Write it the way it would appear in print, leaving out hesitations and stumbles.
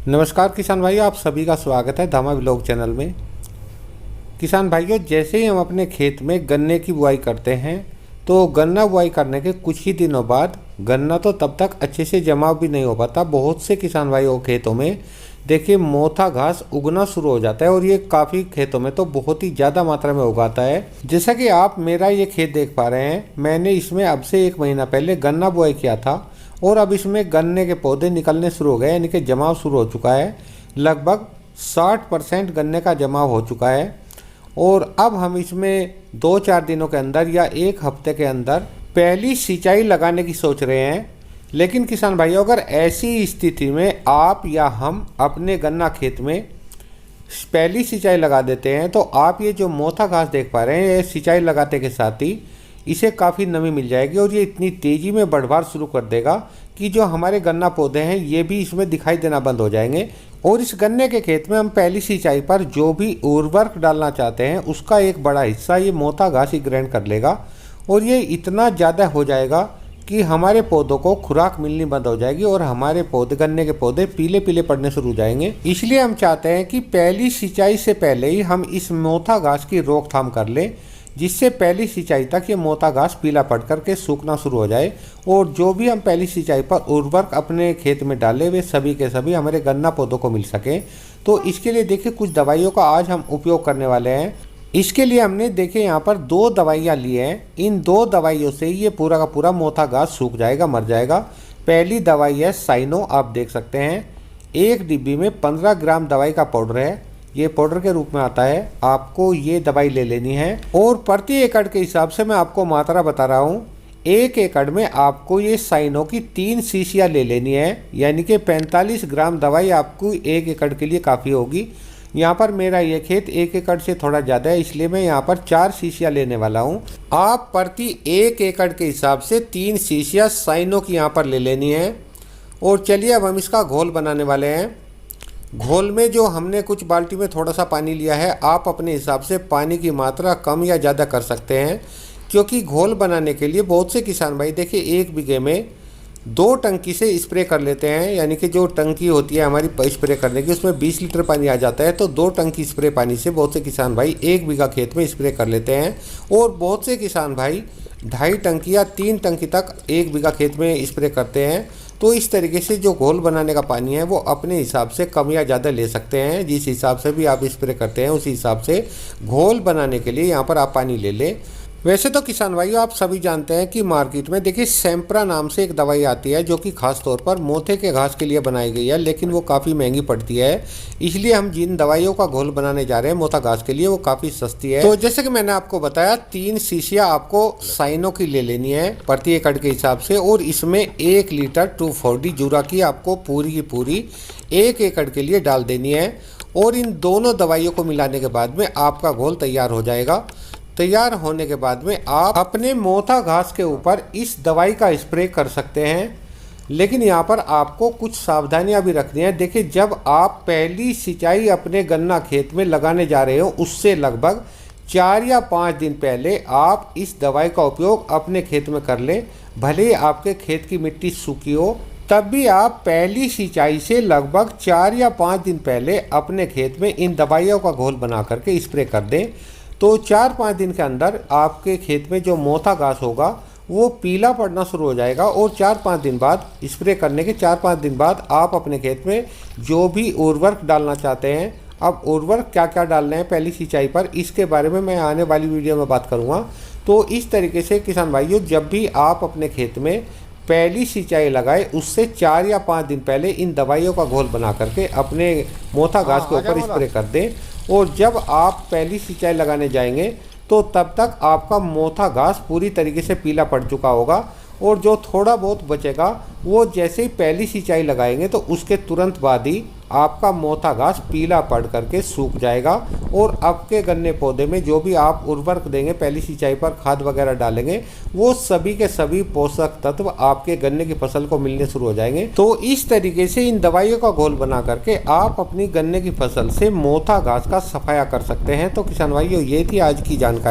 नमस्कार किसान भाइयों, आप सभी का स्वागत है धामा व्लॉग चैनल में। किसान भाइयों, जैसे ही हम अपने खेत में गन्ने की बुआई करते हैं तो गन्ना बुआई करने के कुछ ही दिनों बाद गन्ना तो तब तक अच्छे से जमाव भी नहीं हो पाता। बहुत से किसान भाइयों खेतों में देखिए मोथा घास उगना शुरू हो जाता है और ये काफ़ी खेतों में तो बहुत ही ज़्यादा मात्रा में उगाता है। जैसा कि आप मेरा ये खेत देख पा रहे हैं, मैंने इसमें अब से 1 महीना पहले गन्ना बुआई किया था और अब इसमें गन्ने के पौधे निकलने शुरू हो गए, यानी कि जमाव शुरू हो चुका है। लगभग 60% गन्ने का जमाव हो चुका है और अब हम इसमें 2-4 दिनों के अंदर या 1 हफ्ते के अंदर पहली सिंचाई लगाने की सोच रहे हैं। लेकिन किसान भाइयों, अगर ऐसी स्थिति में आप या हम अपने गन्ना खेत में पहली सिंचाई लगा देते हैं तो आप ये जो मोथा घास देख पा रहे हैं, ये सिंचाई लगाते के साथ ही इसे काफ़ी नमी मिल जाएगी और ये इतनी तेज़ी में बढ़वार शुरू कर देगा कि जो हमारे गन्ना पौधे हैं ये भी इसमें दिखाई देना बंद हो जाएंगे। और इस गन्ने के खेत में हम पहली सिंचाई पर जो भी उर्वरक डालना चाहते हैं उसका एक बड़ा हिस्सा ये मोथा घास ही ग्रहण कर लेगा और ये इतना ज़्यादा हो जाएगा कि हमारे पौधों को खुराक मिलनी बंद हो जाएगी और हमारे पौधे गन्ने के पौधे पीले पीले पड़ने शुरू हो जाएंगे। इसलिए हम चाहते हैं कि पहली सिंचाई से पहले ही हम इस मोथा घास की रोकथाम कर लें, जिससे पहली सिंचाई तक ये मोथा घास पीला पड़ करके सूखना शुरू हो जाए और जो भी हम पहली सिंचाई पर उर्वरक अपने खेत में डालें वे सभी के सभी हमारे गन्ना पौधों को मिल सकें। तो इसके लिए देखिए कुछ दवाइयों का आज हम उपयोग करने वाले हैं। इसके लिए हमने देखिए यहाँ पर 2 दवाइयाँ ली हैं। इन 2 दवाइयों से ये पूरा का पूरा मोथा घास सूख जाएगा, मर जाएगा। पहली दवाई है साइनो, आप देख सकते हैं 1 डिब्बी में 15 ग्राम दवाई का पाउडर है, ये पाउडर के रूप में आता है। आपको ये दवाई ले लेनी है और प्रति एकड़ के हिसाब से मैं आपको मात्रा बता रहा हूँ। 1 एकड़ में आपको ये साइनो की 3 शीशियाँ ले लेनी है, यानी कि 45 ग्राम दवाई आपको 1 एकड़ के लिए काफ़ी होगी। यहाँ पर मेरा ये खेत 1 एकड़ से थोड़ा ज़्यादा है, इसलिए मैं यहाँ पर 4 शीशियाँ लेने वाला हूँ। आप प्रति 1 एकड़ के हिसाब से 3 शीशियाँ साइनो की यहाँ पर ले लेनी है। और चलिए अब हम इसका घोल बनाने वाले हैं। घोल में जो हमने कुछ बाल्टी में थोड़ा सा पानी लिया है, आप अपने हिसाब से पानी की मात्रा कम या ज़्यादा कर सकते हैं, क्योंकि घोल बनाने के लिए बहुत से किसान भाई देखिए 1 बीघे में 2 टंकी से स्प्रे कर लेते हैं, यानी कि जो टंकी होती है हमारी स्प्रे करने की उसमें 20 लीटर पानी आ जाता है, तो 2 टंकी स्प्रे पानी से बहुत से किसान भाई 1 बीघा खेत में स्प्रे कर लेते हैं। और बहुत से किसान भाई 2.5 टंकी या 3 टंकी तक 1 बीघा खेत में स्प्रे करते हैं। तो इस तरीके से जो घोल बनाने का पानी है वो अपने हिसाब से कम या ज़्यादा ले सकते हैं। जिस हिसाब से भी आप स्प्रे करते हैं उसी हिसाब से घोल बनाने के लिए यहाँ पर आप पानी ले लें। वैसे तो किसान भाइयों, आप सभी जानते हैं कि मार्केट में देखिए सैंप्रा नाम से एक दवाई आती है जो कि खास तौर पर मोथे के घास के लिए बनाई गई है, लेकिन वो काफ़ी महंगी पड़ती है। इसलिए हम जिन दवाइयों का घोल बनाने जा रहे हैं मोथा घास के लिए वो काफ़ी सस्ती है। तो जैसे कि मैंने आपको बताया 3 शीशियाँ आपको साइनो की ले लेनी है प्रति एकड़ के हिसाब से, और इसमें 1 लीटर 2,4-D जूरा की आपको पूरी की पूरी 1 एकड़ के लिए डाल देनी है। और इन दोनों दवाइयों को मिलाने के बाद में आपका घोल तैयार हो जाएगा। तैयार होने के बाद में आप अपने मोथा घास के ऊपर इस दवाई का स्प्रे कर सकते हैं, लेकिन यहाँ पर आपको कुछ सावधानियाँ भी रखनी है। देखिए, जब आप पहली सिंचाई अपने गन्ना खेत में लगाने जा रहे हो उससे लगभग 4 या 5 दिन पहले आप इस दवाई का उपयोग अपने खेत में कर लें। भले ही आपके खेत की मिट्टी सूखी हो, तब भी आप पहली सिंचाई से लगभग 4 या 5 दिन पहले अपने खेत में इन दवाइयों का घोल बना करके स्प्रे कर दें। तो 4-5 दिन के अंदर आपके खेत में जो मोथा घास होगा वो पीला पड़ना शुरू हो जाएगा और 4-5 दिन बाद स्प्रे करने के 4-5 दिन बाद आप अपने खेत में जो भी उर्वरक डालना चाहते हैं, अब उर्वरक क्या क्या डालने हैं पहली सिंचाई पर, इसके बारे में मैं आने वाली वीडियो में बात करूँगा। तो इस तरीके से किसान भाइयों, जब भी आप अपने खेत में पहली सिंचाई लगाए उससे 4 या 5 दिन पहले इन दवाइयों का घोल बना करके अपने मोथा घास के ऊपर स्प्रे कर दें। और जब आप पहली सिंचाई लगाने जाएंगे तो तब तक आपका मोथा घास पूरी तरीके से पीला पड़ चुका होगा और जो थोड़ा बहुत बचेगा वो जैसे ही पहली सिंचाई लगाएंगे तो उसके तुरंत बाद ही आपका मोथा घास पीला पड़ करके सूख जाएगा। और आपके गन्ने पौधे में जो भी आप उर्वरक देंगे पहली सिंचाई पर, खाद वगैरह डालेंगे, वो सभी के सभी पोषक तत्व आपके गन्ने की फसल को मिलने शुरू हो जाएंगे। तो इस तरीके से इन दवाइयों का घोल बना करके आप अपनी गन्ने की फसल से मोथा घास का सफाया कर सकते हैं। तो किसान भाइयों, ये थी आज की जानकारी।